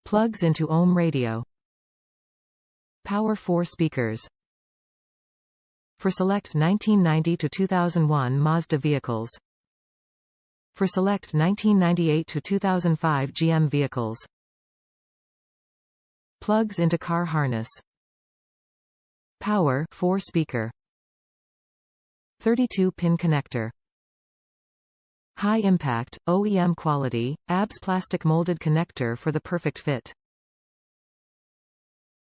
Plugs into OEM radio. Power 4 speakers. For select 1990 to 2001 Mazda vehicles. For select 1998 to 2005 GM vehicles. Plugs into car harness. Power 4 speaker. 32-pin connector. High impact, OEM quality, ABS plastic molded connector for the perfect fit.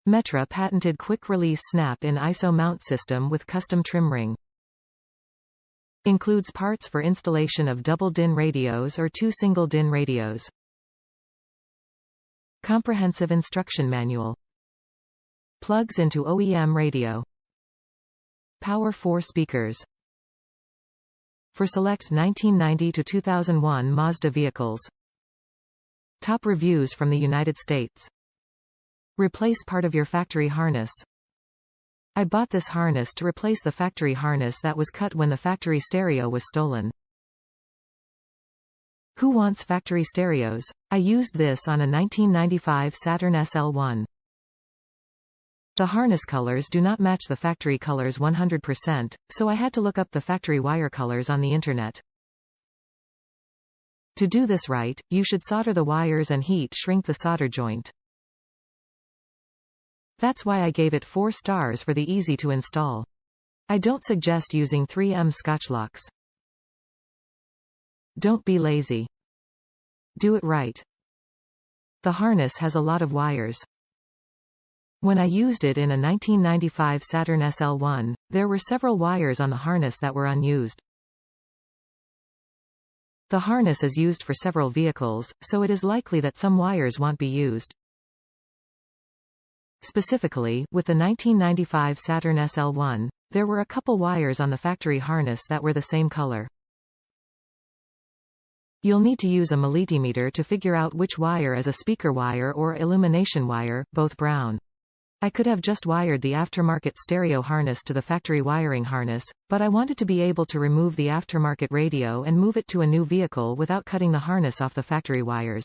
Metra patented quick-release snap-in ISO mount system with custom trim ring. Includes parts for installation of double DIN radios or 2 single DIN radios. Comprehensive instruction manual. Plugs into OEM radio. Power 4 speakers. For select 1990 to 2001 Mazda vehicles. Top reviews from the United States. Replace part of your factory harness. I bought this harness to replace the factory harness that was cut when the factory stereo was stolen. Who wants factory stereos? I used this on a 1995 Saturn SL1. The harness colors do not match the factory colors 100%, so I had to look up the factory wire colors on the internet. To do this right, you should solder the wires and heat shrink the solder joint. That's why I gave it 4 stars for the easy to install. I don't suggest using 3M Scotchlocs. Don't be lazy. Do it right. The harness has a lot of wires. When I used it in a 1995 Saturn SL1, there were several wires on the harness that were unused. The harness is used for several vehicles, so it is likely that some wires won't be used. Specifically, with the 1995 Saturn SL1, there were a couple wires on the factory harness that were the same color. You'll need to use a multimeter to figure out which wire is a speaker wire or illumination wire, both brown. I could have just wired the aftermarket stereo harness to the factory wiring harness, but I wanted to be able to remove the aftermarket radio and move it to a new vehicle without cutting the harness off the factory wires.